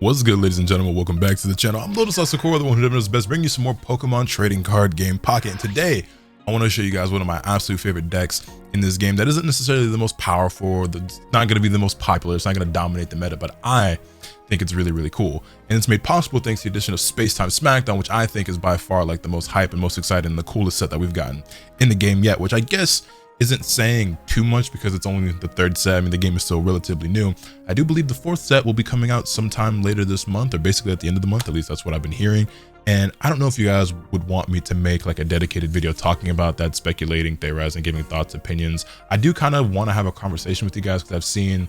What's good, ladies and gentlemen? Welcome back to the channel. I'm LotusAsakura, the one who does best, bringing you some more Pokemon trading card game Pocket. And today, I want to show you guys one of my absolute favorite decks in this game that isn't necessarily the most powerful, it's not going to be the most popular, it's not going to dominate the meta, but I think it's really, really cool. And it's made possible thanks to the addition of Space Time Smackdown, which I think is by far like the most hype and most exciting and the coolest set that we've gotten in the game yet, which I guess isn't saying too much because it's only the third set. I mean, the game is still relatively new. I do believe the fourth set will be coming out sometime later this month, or basically at the end of the month, at least that's what I've been hearing. And I don't know if you guys would want me to make like a dedicated video talking about that, speculating, theorizing, giving thoughts, opinions. I do kind of want to have a conversation with you guys because I've seen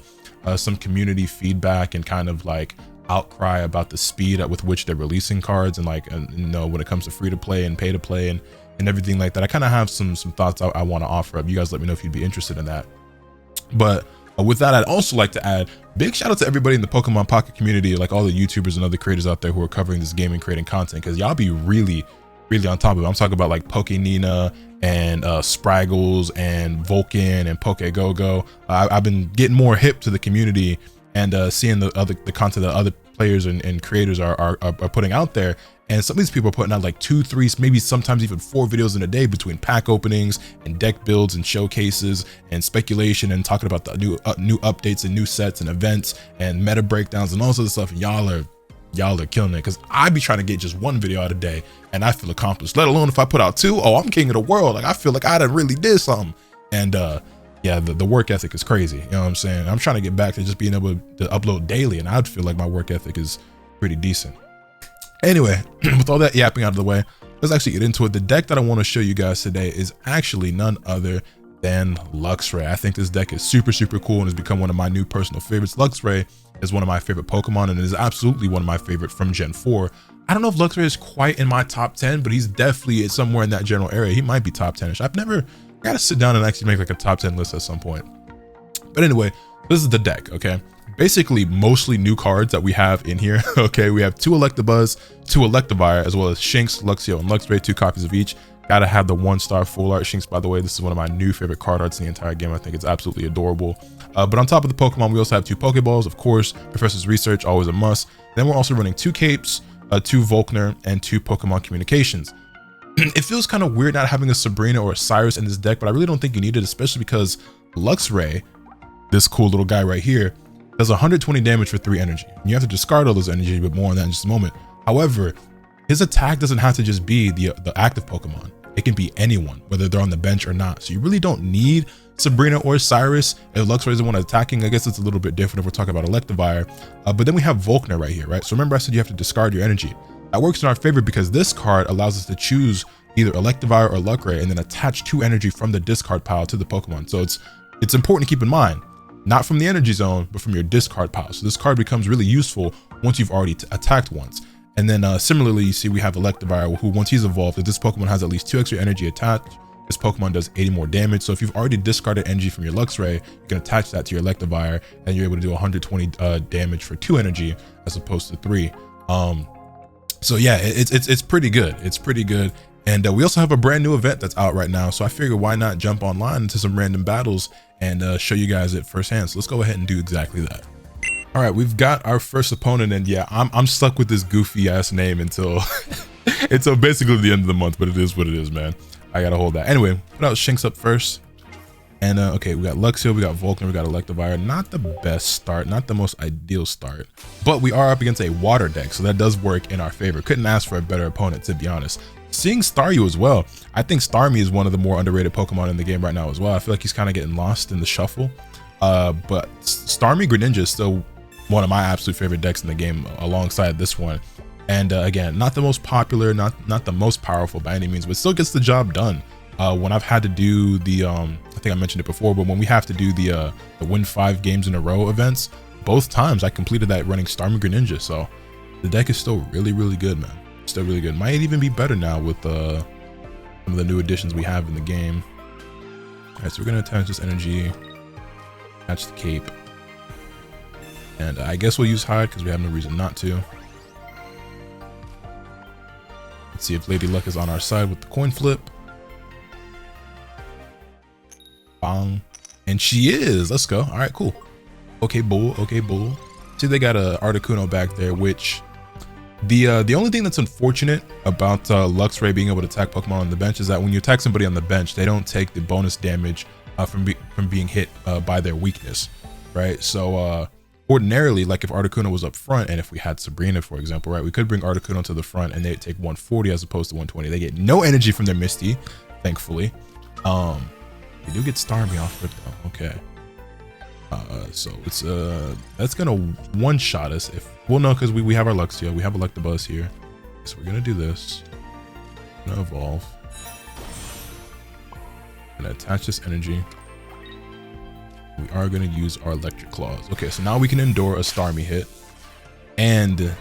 some community feedback and kind of like outcry about the speed at with which they're releasing cards, and like, you know, when it comes to free to play and pay to play and everything like that. I kind of have some thoughts I want to offer up. You guys let me know if you'd be interested in that. But with that, I'd also like to add big shout out to everybody in the Pokemon Pocket community, like all the YouTubers and other creators out there who are covering this game and creating content, because y'all be really on top of it. I'm talking about like Pokenina and Spraggles and Vulcan and Pokegogo. I've been getting more hip to the community and seeing the content that other players and creators are putting out there. And some of these people are putting out like 2, 3, maybe sometimes even 4 videos in a day between pack openings and deck builds and showcases and speculation and talking about the new updates and new sets and events and meta breakdowns and all sorts of stuff. And y'all are killing it, because I be trying to get just one video out a day and I feel accomplished, let alone if I put out 2. Oh, I'm king of the world. Like, I feel like I done really did something. And yeah, the work ethic is crazy. You know what I'm saying? I'm trying to get back to just being able to upload daily, and I'd feel like my work ethic is pretty decent. Anyway, with all that yapping out of the way, let's actually get into it. The deck that I want to show you guys today is actually none other than Luxray. I think this deck is super cool and has become one of my new personal favorites. Luxray is one of my favorite Pokemon and is absolutely one of my favorite from Gen 4. I don't know if Luxray is quite in my top 10, but he's definitely somewhere in that general area. He might be top 10-ish. I gotta sit down and actually make like a top 10 list at some point. But anyway, this is the deck, okay? Basically mostly new cards that we have in here. Okay, we have 2 Electabuzz, 2 Electivire, as well as Shinx, Luxio, and Luxray, 2 copies of each. Gotta have the 1-star full art Shinx, by the way. This is one of my new favorite card arts in the entire game. I think it's absolutely adorable. But on top of the Pokemon, we also have 2 Pokeballs, of course. Professor's Research, always a must. Then we're also running 2 Capes, 2 Volkner, and 2 Pokemon Communications. It feels kind of weird not having a Sabrina or a Cyrus in this deck, but I really don't think you need it, especially because Luxray, this cool little guy right here, does 120 damage for 3 energy. You have to discard all those energy, but more on that in just a moment. However, his attack doesn't have to just be the active Pokemon. It can be anyone, whether they're on the bench or not. So you really don't need Sabrina or Cyrus. If Luxray is the one attacking, I guess it's a little bit different if we're talking about Electivire. But then we have Volkner right here, right? So remember I said you have to discard your energy. That works in our favor because this card allows us to choose either Electivire or Luxray and then attach 2 energy from the discard pile to the Pokemon. So it's important to keep in mind, not from the energy zone, but from your discard pile. So this card becomes really useful once you've already attacked once. And then similarly, you see we have Electivire, who once he's evolved, if this Pokemon has at least 2 extra energy attached, this Pokemon does 80 more damage. So if you've already discarded energy from your Luxray, you can attach that to your Electivire and you're able to do 120 damage for 2 energy as opposed to 3. So yeah, it's pretty good. It's pretty good. And we also have a brand new event that's out right now. So I figured why not jump online into some random battles and show you guys it firsthand. So let's go ahead and do exactly that. All right, we've got our first opponent, and yeah, I'm stuck with this goofy ass name until until basically the end of the month, but it is what it is, man. I gotta hold that. Anyway, put out Shinx up first. And okay, we got Luxio, we got Vulcan, we got Electivire. Not the best start, not the most ideal start, but we are up against a water deck, so that does work in our favor. Couldn't ask for a better opponent, to be honest. Seeing Staryu as well, I think Starmie is one of the more underrated Pokemon in the game right now as well. I feel like he's kind of getting lost in the shuffle. But Starmie Greninja is still one of my absolute favorite decks in the game alongside this one. And again, not the most popular, not the most powerful by any means, but still gets the job done. When I've had to do the, I think I mentioned it before, but when we have to do the win 5 games in a row events, both times I completed that running Starmie Greninja. So the deck is still really good, man. Still really good. Might even be better now with some of the new additions we have in the game. All right, so we're gonna attach this energy, attach the cape, and I guess we'll use hide because we have no reason not to. Let's see if Lady Luck is on our side with the coin flip. Bang, and she is. Let's go. All right, cool. Okay, bull. Okay, bull. See, they got a Articuno back there, which the only thing that's unfortunate about Luxray being able to attack Pokemon on the bench is that when you attack somebody on the bench, they don't take the bonus damage from being hit by their weakness, right? So ordinarily, like if Articuno was up front, and if we had Sabrina, for example, right, we could bring Articuno to the front and they'd take 140 as opposed to 120. They get no energy from their Misty, thankfully. They do get Starmie off it though. Okay. So it's that's gonna one-shot us if, well, no, because we have our Luxio, we have Electabuzz here. So we're gonna do this. Gonna evolve. Gonna attach this energy. We are gonna use our Electric Claws. Okay, so now we can endure a Starmie hit, and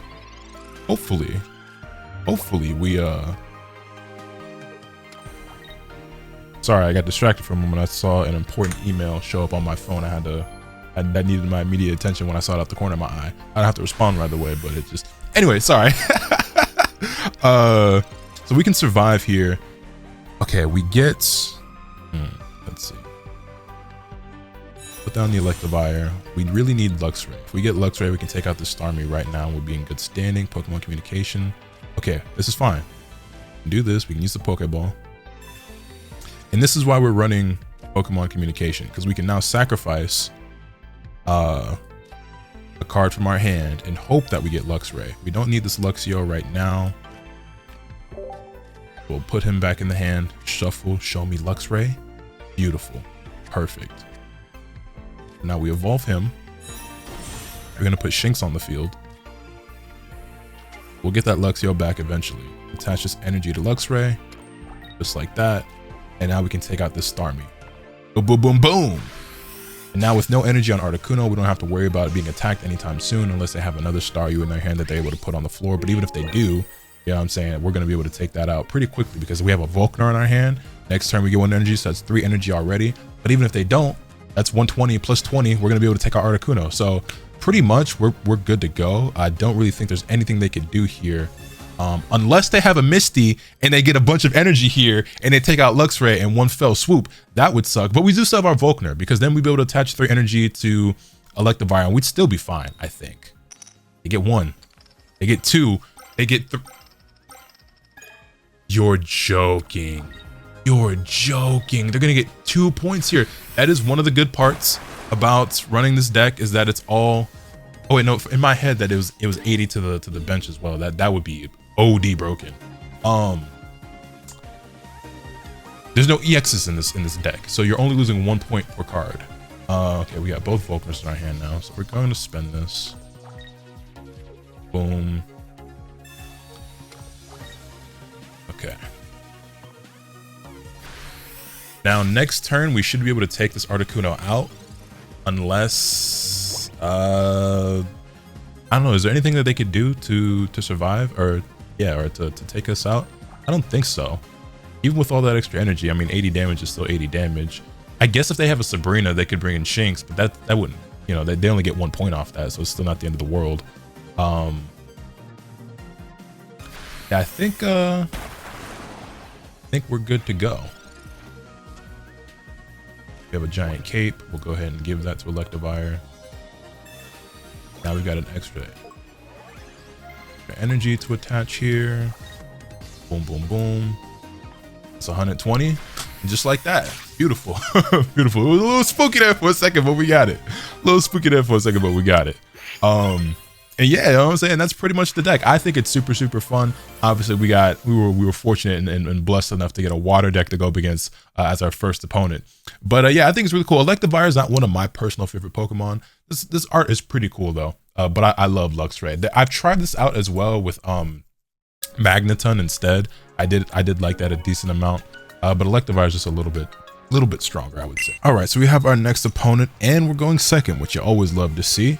hopefully we sorry, I got distracted for a moment. I saw an important email show up on my phone. That needed my immediate attention when I saw it out the corner of my eye. I'd have to respond right away, but it just, anyway, sorry. So we can survive here. Okay, we get, let's see. Put down the Electivire. We really need Luxray. If we get Luxray, we can take out the Starmie right now. We'll be in good standing. Pokemon communication. Okay, this is fine. We can do this. We can use the Pokeball. And this is why we're running Pokemon communication, because we can now sacrifice a card from our hand and hope that we get Luxray. We don't need this Luxio right now. We'll put him back in the hand. Shuffle, show me Luxray. Beautiful. Perfect. Now we evolve him. We're going to put Shinx on the field. We'll get that Luxio back eventually. Attach this energy to Luxray. Just like that. And now we can take out this Starmie. Boom, boom, boom, boom. And now with no energy on Articuno, we don't have to worry about it being attacked anytime soon unless they have another Staryu in their hand that they're able to put on the floor. But even if they do, you know what I'm saying, we're going to be able to take that out pretty quickly because we have a Volkner in our hand. Next turn we get 1 energy, so that's 3 energy already. But even if they don't, that's 120 plus 20. We're going to be able to take out Articuno. So pretty much we're good to go. I don't really think there's anything they could do here. Unless they have a Misty and they get a bunch of energy here and they take out Luxray in one fell swoop, that would suck. But we do still have our Volkner, because then we'd be able to attach 3 energy to Electivire and we'd still be fine, I think. They get 1. They get 2. They get 3. You're joking. You're joking. They're going to get 2 points here. That is one of the good parts about running this deck, is that it's all... Oh wait, no, in my head that it was 80 to the bench as well. That would be OD broken. There's no EXs in this deck, so you're only losing 1 point per card. Okay, we got both Volkners in our hand now, so we're going to spend this. Boom. Okay. Now next turn we should be able to take this Articuno out, unless I don't know, is there anything that they could do to survive, or to take us out? I don't think so. Even with all that extra energy, I mean, 80 damage is still 80 damage. I guess if they have a Sabrina, they could bring in Shinx, but that wouldn't, you know, they only get 1 point off that, so it's still not the end of the world. Yeah, I think we're good to go. We have a giant cape. We'll go ahead and give that to Electivire. Now we've got an extra energy to attach here. Boom, boom, boom. It's 120. And just like that. Beautiful. Beautiful. It was a little spooky there for a second, but we got it. A little spooky there for a second, but we got it. And yeah, you know what I'm saying? That's pretty much the deck. I think it's super, super fun. Obviously, we were fortunate and blessed enough to get a water deck to go up against as our first opponent. But yeah, I think it's really cool. Electivire is not one of my personal favorite Pokemon. This art is pretty cool though. But I love Luxray. I've tried this out as well with Magneton instead. I did like that a decent amount. But Electivire is just a little bit stronger, I would say. All right, so we have our next opponent, and we're going second, which you always love to see.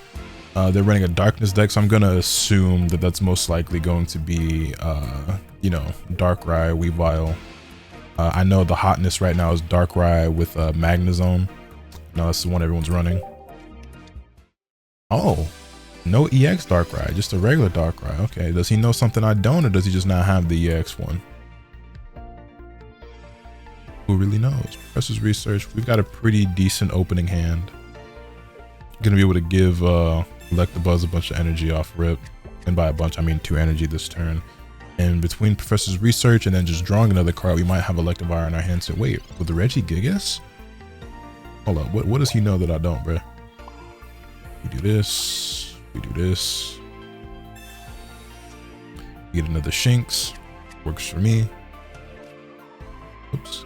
They're running a darkness deck, so I'm gonna assume that that's most likely going to be, you know, Darkrai, Weavile. I know the hotness right now is Darkrai with Magnezone. No, that's the one everyone's running. Oh, no EX Darkrai, just a regular Darkrai. Okay, does he know something I don't, or does he just not have the EX one? Who really knows? Professor's research. We've got a pretty decent opening hand. Gonna be able to give Electabuzz a bunch of energy off rip, and by a bunch I mean 2 energy this turn. And between Professor's Research and then just drawing another card, we might have Electivire in our hands. So wait, with the Regigigas? Hold up, what does he know that I don't, bro? We do this, we do this. We get another Shinx, works for me. Oops.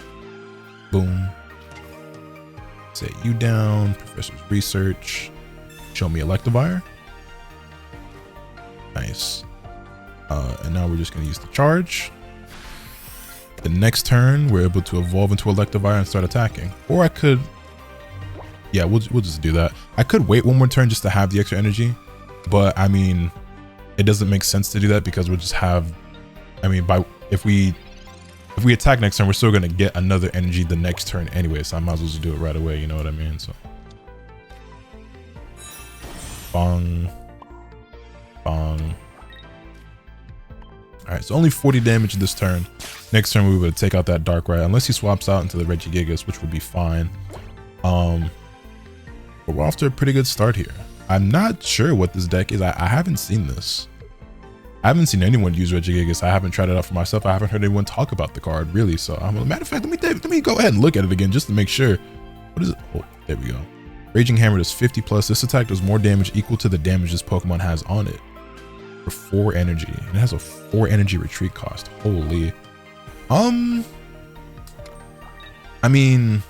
Boom. Set you down, Professor's Research. Show me Electivire. Nice. And now we're just going to use the charge. The next turn, we're able to evolve into Electivire and start attacking. Or I could... Yeah, we'll just do that. I could wait one more turn just to have the extra energy. But, I mean, it doesn't make sense to do that because we'll just have... I mean, if we attack next turn, we're still going to get another energy the next turn anyway. So I might as well just do it right away, you know what I mean? So... Bong. Bong. Alright, so only 40 damage this turn. Next turn we would take out that Darkrai, unless he swaps out into the Regigigas, which would be fine. But we're off to a pretty good start here. I'm not sure what this deck is. I haven't seen this. I haven't seen anyone use Regigigas. I haven't tried it out for myself. I haven't heard anyone talk about the card, really. So, matter of fact, let me go ahead and look at it again just to make sure. What is it? Oh, there we go. Raging Hammer does 50 plus. This attack does more damage equal to the damage this Pokemon has on it. For 4 energy. And it has a 4 energy retreat cost. Holy. I mean,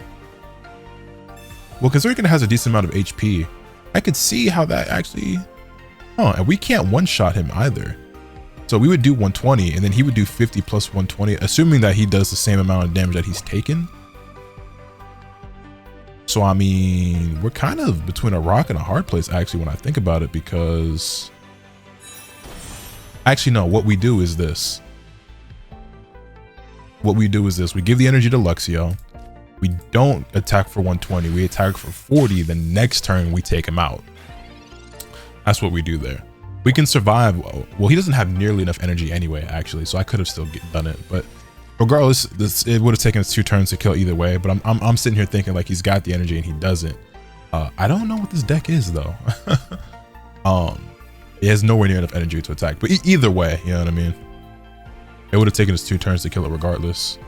well, considering it has a decent amount of HP, I could see how that actually... Oh, and we can't one-shot him either. So we would do 120, and then he would do 50 plus 120, assuming that he does the same amount of damage that he's taken. So, I mean, we're kind of between a rock and a hard place, actually, when I think about it, because... Actually, no, what we do is this. We give the energy to Luxio. We don't attack for 120. We attack for 40. The next turn, we take him out. That's what we do there. We can survive. Well, he doesn't have nearly enough energy anyway, actually, so I could have still done it. But regardless, it would have taken us 2 turns to kill either way. But I'm sitting here thinking like he's got the energy and he doesn't. I don't know what this deck is though. It has nowhere near enough energy to attack. But either way, you know what I mean? It would have taken us 2 turns to kill it regardless.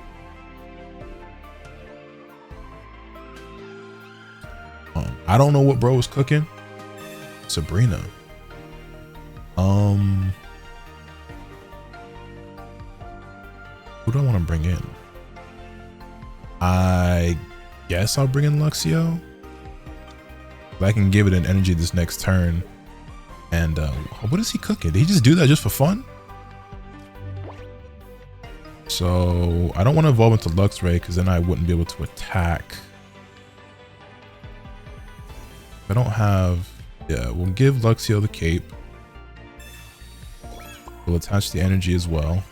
I don't know what bro was cooking. Sabrina. Who do I want to bring in? I guess I'll bring in Luxio. I can give it an energy this next turn. And what is he cooking? Did he just do that just for fun? So I don't want to evolve into Luxray because then I wouldn't be able to attack. I don't have... Yeah, we'll give Luxio the cape. We'll attach the energy as well.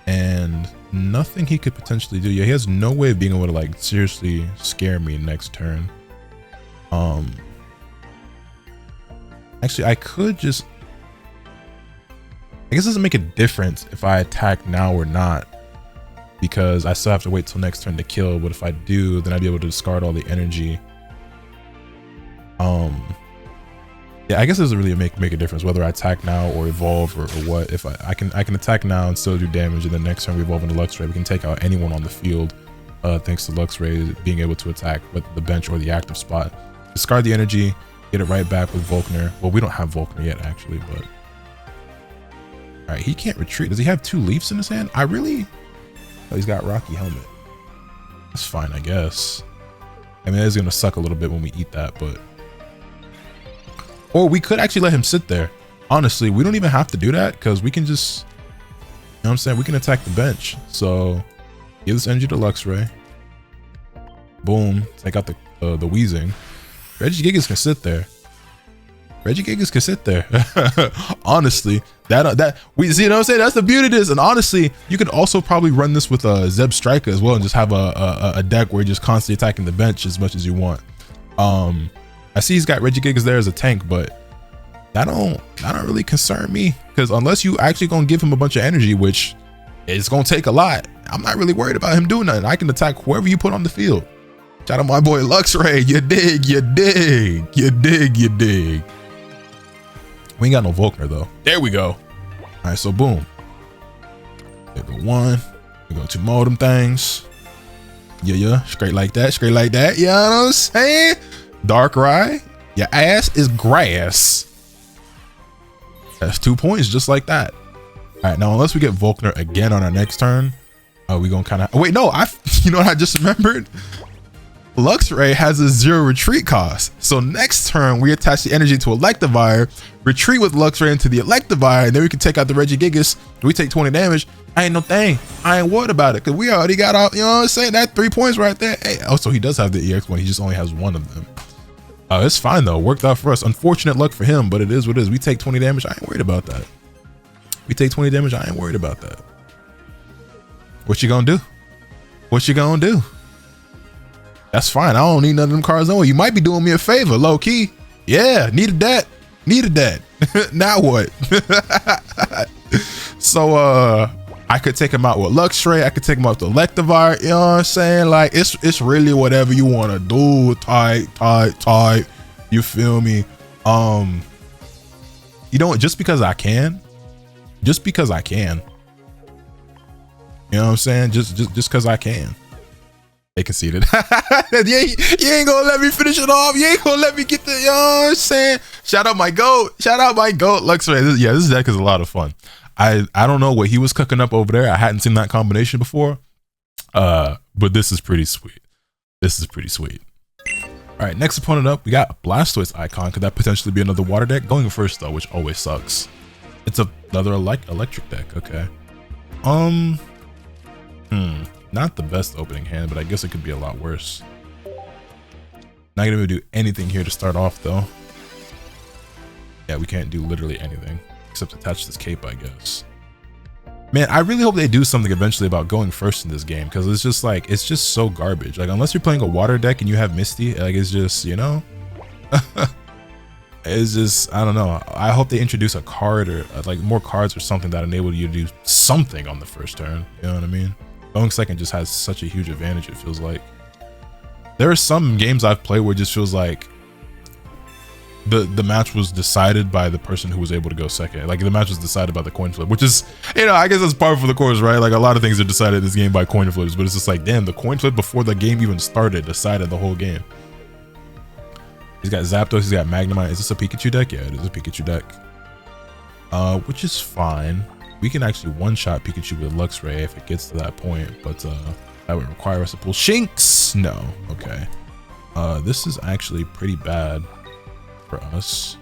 And nothing he could potentially do. Yeah, he has no way of being able to like seriously scare me next turn. Actually, I could just... I guess it doesn't make a difference if I attack now or not, because I still have to wait till next turn to kill. But if I do, then I'd be able to discard all the energy. Yeah, I guess it doesn't really make a difference whether I attack now or evolve or what. If I can attack now and still do damage, and then next turn we evolve into Luxray, we can take out anyone on the field, thanks to Luxray being able to attack with the bench or the active spot. Discard the energy, get it right back with Volkner. Well, we don't have Volkner yet actually, but all right, he can't retreat. Does he have 2 Leafs in his hand? Oh, he's got Rocky Helmet. That's fine, I guess. I mean, it's gonna suck a little bit when we eat that, but... Or we could actually let him sit there. Honestly, we don't even have to do that because we can just... You know what I'm saying? We can attack the bench. So, give this energy to Luxray. Boom. Take out the Wheezing. Regigigas can sit there. Regigigas can sit there. Honestly, we see, you know what I'm saying? That's the beauty of this. And honestly, you could also probably run this with Zeb Striker as well and just have a deck where you're just constantly attacking the bench as much as you want. I see he's got Regigigas there as a tank, but that don't really concern me, because unless you actually gonna give him a bunch of energy, which is gonna take a lot, I'm not really worried about him doing nothing. I can attack whoever you put on the field. Shout out my boy Luxray. You dig, you dig, you dig, you dig. We ain't got no Volkner though. There we go. All right, so boom. There go one. We go 2 more of them things. Yeah. Straight like that, straight like that. You know what I'm saying? Darkrai, your ass is grass. That's 2 points just like that. All right, now unless we get Volkner again on our next turn, we gonna kind of wait. No, you know what I just remembered? Luxray has a 0 retreat cost. So next turn we attach the energy to Electivire, retreat with Luxray into the Electivire, and then we can take out the Regigigas. We take 20 damage. I ain't no thing. I ain't worried about it because we already got out. You know what I'm saying? That 3 points right there. Hey, also he does have the EX1. He just only has 1 of them. It's fine though. Worked out for us. Unfortunate luck for him, but it is what it is. We take 20 damage. I ain't worried about that. We take 20 damage. I ain't worried about that. What you gonna do? What you gonna do? That's fine. I don't need none of them cards on. You might be doing me a favor, low key. Yeah, needed that. Needed that. Now what? So I could take him out with Luxray. I could take him out with Electivire. You know what I'm saying? Like it's really whatever you want to do. Tight. You feel me? You know what? Just because I can. Just because I can. You know what I'm saying? Just because I can. They conceded. You ain't gonna let me finish it off. You ain't gonna let me get the, you know what I'm saying? Shout out my GOAT. Shout out my GOAT, Luxray. This deck is a lot of fun. I don't know what he was cooking up over there. I hadn't seen that combination before. But this is pretty sweet. This is pretty sweet. All right, next opponent up, we got a Blastoise icon. Could that potentially be another water deck? Going first though, which always sucks. It's another electric deck. Okay. Not the best opening hand, but I guess it could be a lot worse. Not gonna be able to do anything here to start off though. Yeah, we can't do literally anything except attach this cape, I guess. Man, I really hope they do something eventually about going first in this game, because it's just like, it's just so garbage. Like, unless you're playing a water deck and you have Misty, like, it's just, you know, it's just, I don't know. I hope they introduce a card or like more cards or something that enable you to do something on the first turn. You know what I mean? Going second just has such a huge advantage, it feels like. There are some games I've played where it just feels like the match was decided by the person who was able to go second. Like, the match was decided by the coin flip, which is, you know, I guess that's par for the course, right? Like, a lot of things are decided in this game by coin flips, but it's just like, damn, the coin flip before the game even started decided the whole game. He's got Zapdos, he's got Magnemite. Is this a Pikachu deck? Yeah, it is a Pikachu deck. Which is fine. We can actually one-shot Pikachu with Luxray if it gets to that point, but that would require us to pull Shinx. No, okay. This is actually pretty bad for us.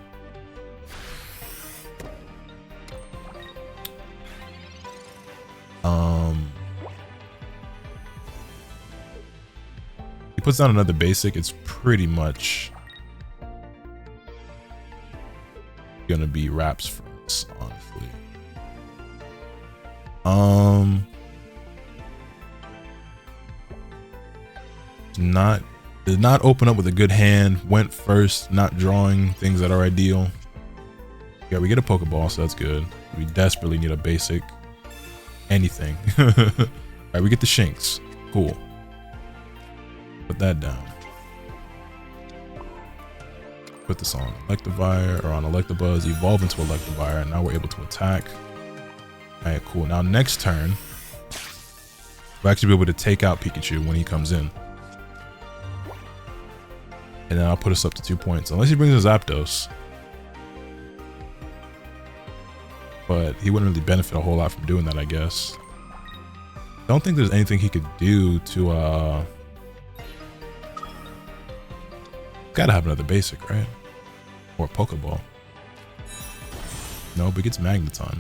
He puts down another basic. It's pretty much gonna be wraps for us, honestly. Did not open up with a good hand. Went first, not drawing things that are ideal. Yeah, we get a Pokeball, so that's good. We desperately need a basic. Anything. All right, we get the Shinx. Cool. Put that down. Put this on Electivire, or on Electabuzz, evolve into Electivire, and now we're able to attack. All right, cool. Now next turn, we'll actually be able to take out Pikachu when he comes in. And then I'll put us up to 2 points, unless he brings a Zapdos. But he wouldn't really benefit a whole lot from doing that, I guess. Don't think there's anything he could do to, gotta have another basic, right? Or Pokeball. No, but he gets Magneton.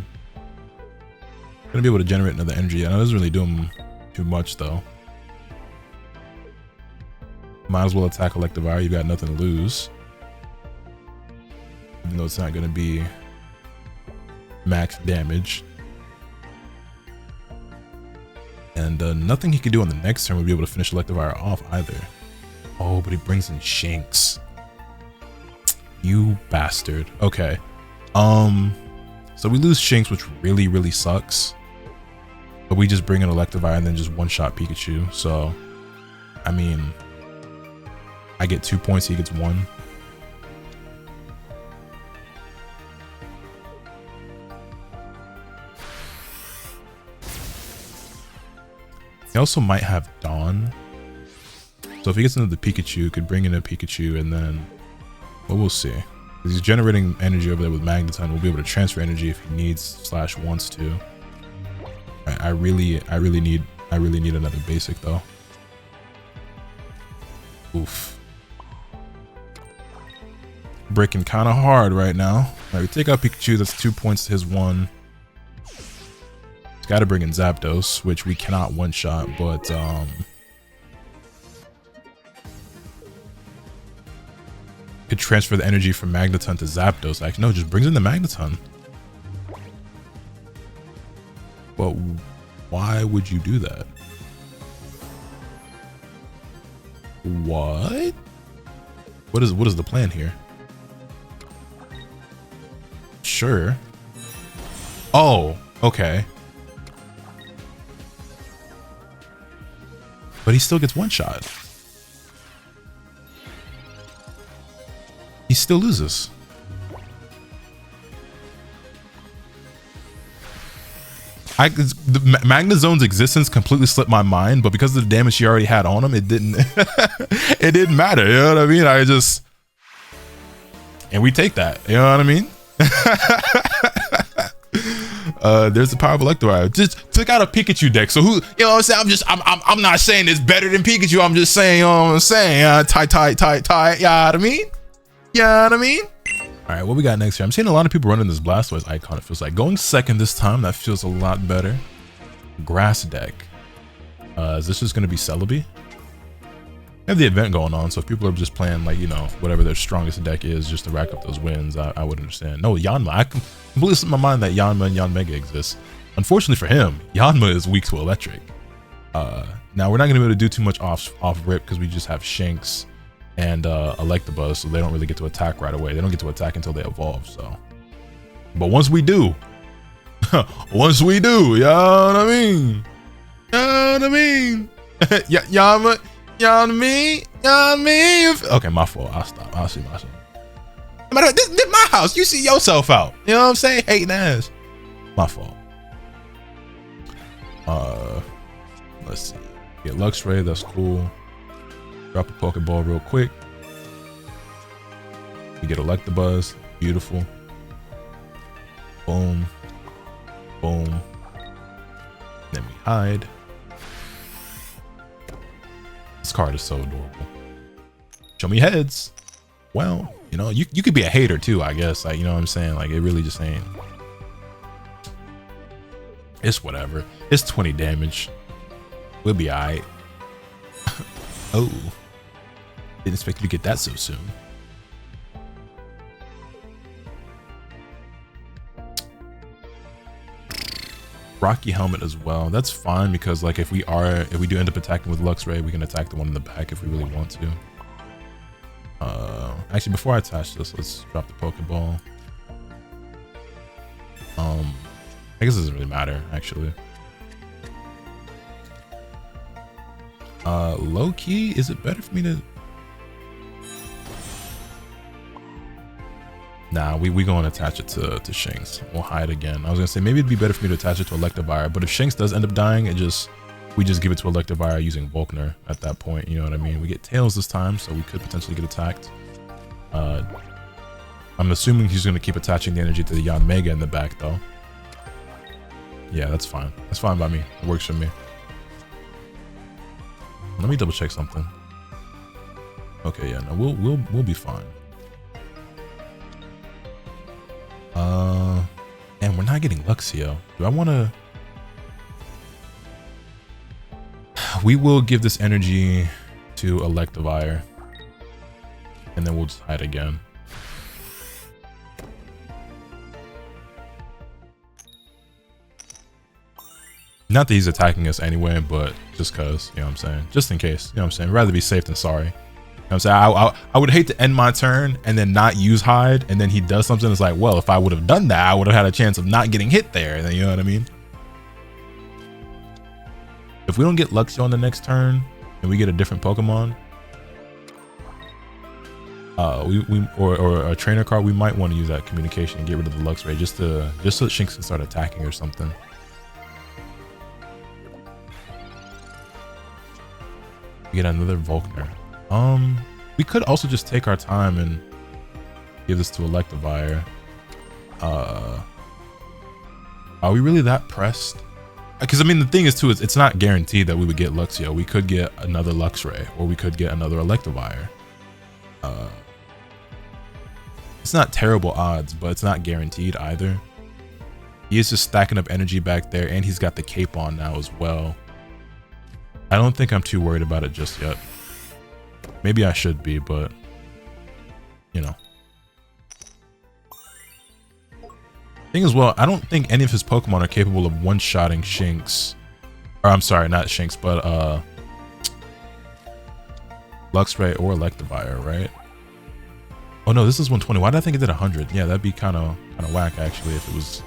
Gonna be able to generate another energy. I know it doesn't really do him too much, though. Might as well attack Electivire. You've got nothing to lose. Even though it's not going to be max damage. And nothing he could do on the next turn would be able to finish Electivire off either. Oh, but he brings in Shinx. You bastard. Okay. So we lose Shinx, which really, really sucks. But we just bring in Electivire and then just one-shot Pikachu. So, I mean, I get 2 points, he gets 1. He also might have Dawn. So if he gets into the Pikachu, could bring in a Pikachu, and then, well, we'll see. Because he's generating energy over there with Magneton. We'll be able to transfer energy if he needs / wants to. I really need another basic though. Oof. Breaking kind of hard right now. All right, we take out Pikachu. That's 2 points to his 1. He's got to bring in Zapdos, which we cannot one-shot, but could transfer the energy from Magneton to Zapdos. Actually, no, just brings in the Magneton. But why would you do that? What? What is the plan here? Sure. Oh, okay. But he still gets one shot. He still loses. The Magnezone's existence completely slipped my mind, but because of the damage she already had on him, it didn't it didn't matter, you know what I mean? And we take that, you know what I mean? There's the power of Electivire. Just took out a Pikachu deck. So who, you know what I'm saying? I'm not saying it's better than Pikachu. I'm just saying, you know what I'm saying? Tight. You know what I mean? You know what I mean? All right, what we got next here? I'm seeing a lot of people running this Blastoise icon. It feels like going second this time. That feels a lot better. Grass deck. Is this just going to be Celebi? They have the event going on, so if people are just playing, like, you know, whatever their strongest deck is just to rack up those wins, I would understand. No, Yanma. I completely slipped my mind that Yanma and Yanmega exist. Unfortunately for him, Yanma is weak to Electric. Now, we're not going to be able to do too much off rip because we just have Shanks and Electabuzz, so they don't really get to attack right away. They don't get to attack until they evolve, so. But once we do, you know what I mean? You know what I mean? Yanma, you know what I mean? You know what I mean? Okay, my fault. I'll stop. I'll see myself. This is my house. You see yourself out. You know what I'm saying? Hating ass. My fault. Let's see. Get Luxray. That's cool. Drop a Pokeball real quick. We get Electabuzz. Beautiful. Boom. Boom. Then we hide. This card is so adorable. Show me heads. Well, you know, you could be a hater too, I guess. Like, you know what I'm saying? Like, it really just ain't. It's whatever. It's 20 damage. We'll be alright. Oh. Didn't expect you to get that so soon. Rocky Helmet as well. That's fine because, like, if we do end up attacking with Luxray, we can attack the one in the back if we really want to. Actually, before I attach this, let's drop the Pokeball. I guess it doesn't really matter, actually. Low key, is it better for me to? Nah, we gonna attach it to Shanks. We'll hide again. I was gonna say maybe it'd be better for me to attach it to Electivire, but if Shanks does end up dying, we just give it to Electivire using Volkner at that point. You know what I mean? We get Tails this time, so we could potentially get attacked. I'm assuming he's gonna keep attaching the energy to the Yanmega in the back, though. Yeah, that's fine. That's fine by me. It works for me. Let me double check something. Okay, yeah, no, we'll be fine. And we're not getting Luxio. Do I want to? We will give this energy to Electivire, and then we'll just hide again. Not that he's attacking us anyway, but just cause, you know what I'm saying? Just in case, you know what I'm saying? I'd rather be safe than sorry. You know what I'm saying? I would hate to end my turn and then not use hide, and then he does something that's like, well, if I would have done that, I would have had a chance of not getting hit there. And then, you know what I mean? If we don't get Luxio on the next turn and we get a different Pokemon, or a trainer card, we might want to use that communication and get rid of the Luxray just so Shinx can start attacking or something. We get another Volkner. We could also just take our time and give this to Electivire. Are we really that pressed? Because I mean, the thing is too, it's not guaranteed that we would get Luxio. We could get another Luxray, or we could get another Electivire. It's not terrible odds, but it's not guaranteed either. He is just stacking up energy back there, and he's got the cape on now as well. I don't think I'm too worried about it just yet. Maybe I should be, but you know. Thing as well, I don't think any of his Pokemon are capable of one-shotting Shinx. Or I'm sorry, not Shinx, but Luxray or Electivire, right? Oh no, this is 120. Why did I think it did 100? Yeah, that'd be kind of whack actually if it was.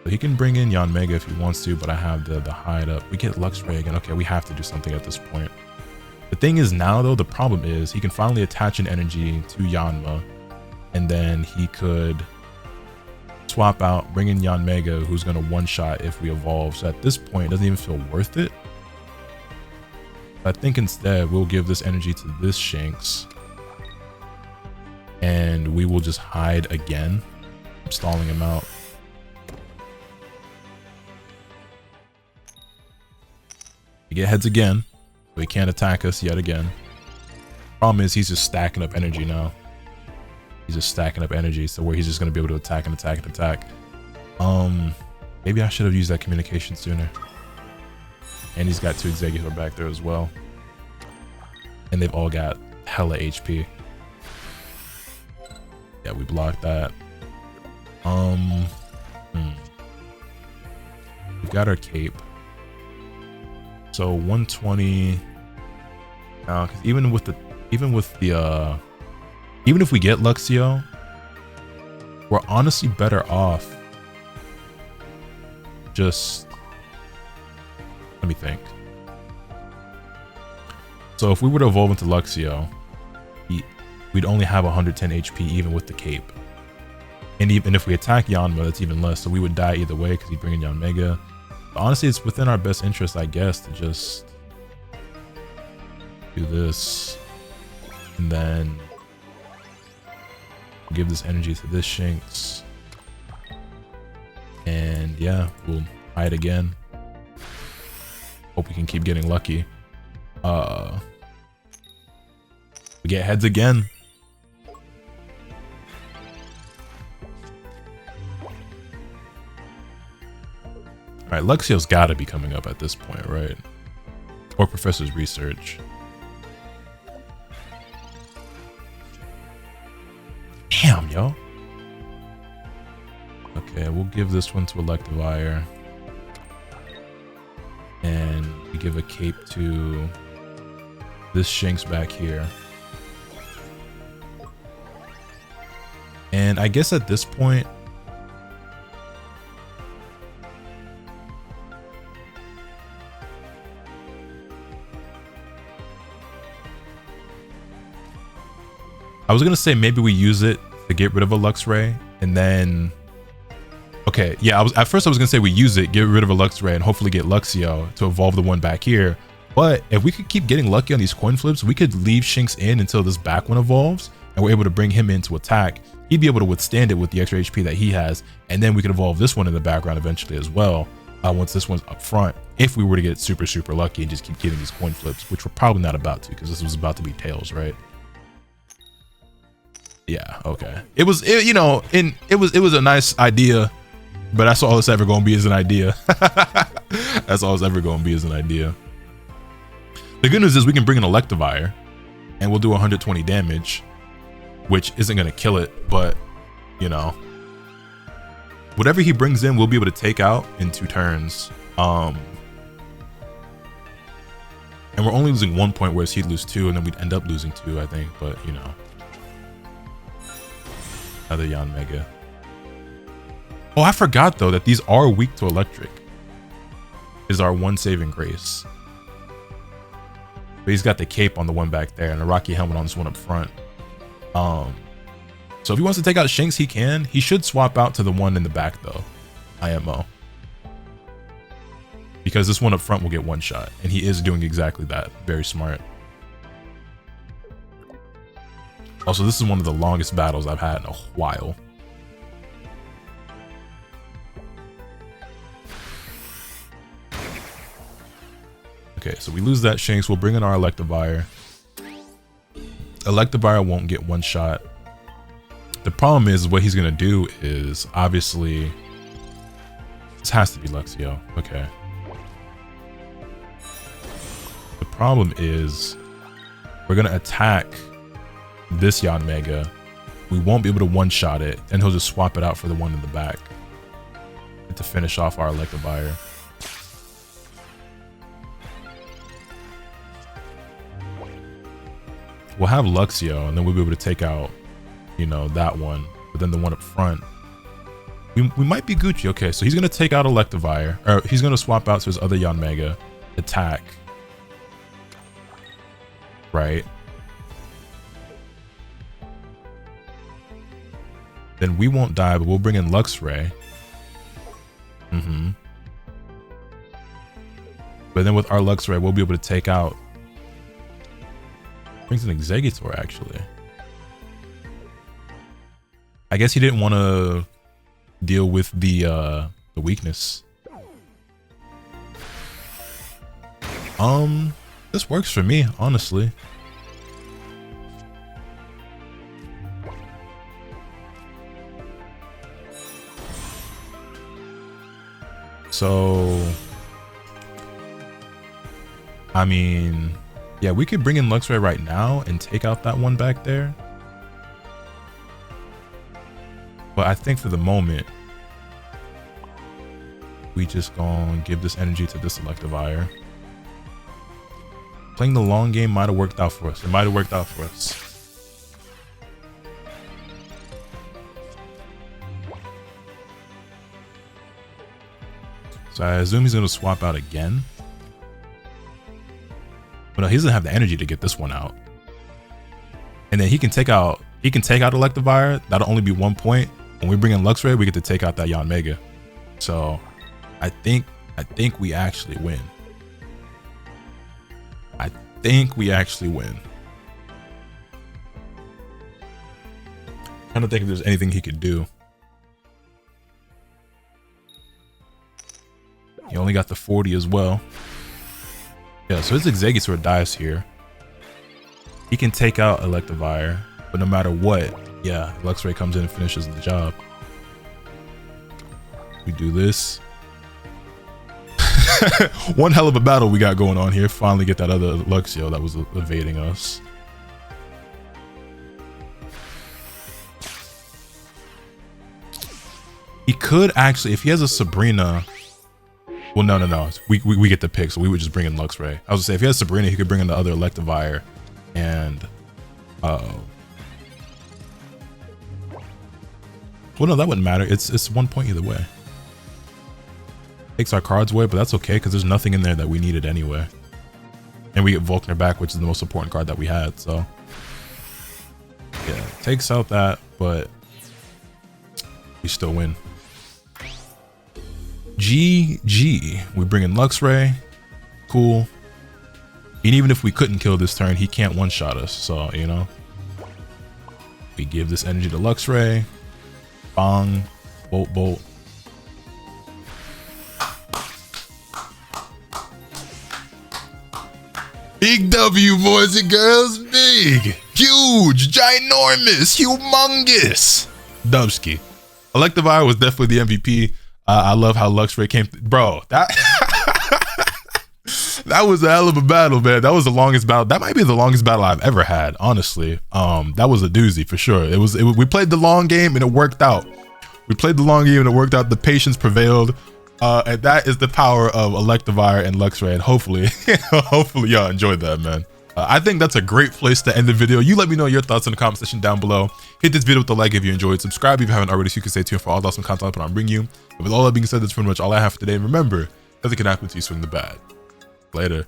So he can bring in Yanmega if he wants to, but I have the hide up. We get Luxray again. Okay, we have to do something at this point. The thing is now though, the problem is he can finally attach an energy to Yanma, and then he could swap out, bring in Yanmega, who's going to one-shot if we evolve. So at this point, it doesn't even feel worth it. I think instead, we'll give this energy to this Shinx. And we will just hide again. I'm stalling him out. We get heads again, so he can't attack us yet again. Problem is, he's just stacking up energy now. He's just stacking up energy, so where he's just going to be able to attack and attack and attack. Maybe I should have used that communication sooner. And he's got two Exeggutor back there as well. And they've all got hella HP. Yeah, we blocked that. We've got our cape. So 120. Now, because even if we get Luxio, we're honestly better off just, let me think. So if we were to evolve into Luxio, we'd only have 110 HP even with the cape. And even if we attack Yanma, that's even less, so we would die either way because he'd bring in Yanmega. But honestly, it's within our best interest, I guess, to just do this. And then give this energy to this Shinx. And yeah, we'll hide again. Hope we can keep getting lucky. We get heads again. Alright, Luxio's gotta be coming up at this point, right? Or Professor's Research. Damn, yo. Okay, we'll give this one to Electivire. And we give a cape to this Shinx back here. And I guess at this point, I was gonna say maybe we use it to get rid of a Luxray, and then okay, yeah, at first I was gonna say we use it, get rid of a Luxray, and hopefully get Luxio to evolve the one back here. But if we could keep getting lucky on these coin flips, we could leave Shinx in until this back one evolves, and we're able to bring him in to attack. He'd be able to withstand it with the extra HP that he has, and then we could evolve this one in the background eventually as well, once this one's up front, if we were to get super lucky and just keep getting these coin flips, which we're probably not about to, because this was about to be Tails, right? Yeah, okay. It was a nice idea, but that's all it's ever gonna be is an idea. That's all it's ever gonna be is an idea. The good news is we can bring in Electivire, and we'll do 120 damage, which isn't gonna kill it, but you know, whatever he brings in, we'll be able to take out in 2 turns. And we're only losing 1 point, whereas he'd lose 2, and then we'd end up losing 2, I think. But you know, another Yanmega. Oh, I forgot though that these are weak to electric. Is our one saving grace. But he's got the cape on the one back there and a Rocky helmet on this one up front. So if he wants to take out Shanks, he can. He should swap out to the one in the back though, IMO. Because this one up front will get one shot, and he is doing exactly that. Very smart. Also, this is one of the longest battles I've had in a while. Okay, so we lose that Shanks. We'll bring in our Electivire. Electivire won't get one shot. The problem is what he's gonna do is obviously this has to be Luxio. Okay. The problem is we're gonna attack this Yanmega. We won't be able to one-shot it, and he'll just swap it out for the one in the back to finish off our Electivire. We'll have Luxio, and then we'll be able to take out, you know, that one. But then the one up front, we might be Gucci. Okay, so he's gonna take out Electivire, or he's gonna swap out to his other Yanmega, attack. Right. Then we won't die, but we'll bring in Luxray. But then with our Luxray, we'll be able to take out. Brings an Exeggutor, actually. I guess he didn't want to deal with the weakness. This works for me, honestly. So, I mean, yeah, we could bring in Luxray right now and take out that one back there. But I think for the moment, we just gonna give this energy to this Electivire. Playing the long game might have worked out for us. It might have worked out for us. So I assume he's gonna swap out again. But no, he doesn't have the energy to get this one out. And then he can take out Electivire. That'll only be 1 point. When we bring in Luxray, we get to take out that Yanmega. So I think we actually win. I think we actually win. I don't think there's anything he could do. He only got the 40 as well. Yeah, so his Exeggutor dies here. He can take out Electivire, but no matter what, yeah, Luxray comes in and finishes the job. We do this. One hell of a battle we got going on here. Finally get that other Luxio that was evading us. He could actually, if he has a Sabrina. Well, no. We get the pick, so we would just bring in Luxray. I was gonna say, if he has Sabrina, he could bring in the other Electivire, and well, no, that wouldn't matter. It's 1 point either way. Takes our cards away, but that's okay because there's nothing in there that we needed anyway, and we get Volkner back, which is the most important card that we had. So yeah, takes out that, but we still win. GG. We bring in Luxray. Cool. And even if we couldn't kill this turn, he can't one-shot us. So, you know, we give this energy to Luxray. Bong. Bolt. Big W, boys and girls. Big. Huge. Ginormous. Humongous. Dubsky. Electivire was definitely the MVP. I love how Luxray came. Bro, that was a hell of a battle, man. That was the longest battle. That might be the longest battle I've ever had, honestly. That was a doozy for sure. We played the long game and it worked out. The patience prevailed. And that is the power of Electivire and Luxray. And hopefully, hopefully y'all enjoyed that, man. I think that's a great place to end the video. You let me know your thoughts in the comment section down below. Hit this video with a like if you enjoyed. Subscribe if you haven't already so you can stay tuned for all the awesome content I bring you. And with all that being said, that's pretty much all I have for today. And remember, nothing can happen to you swing the bad. Later.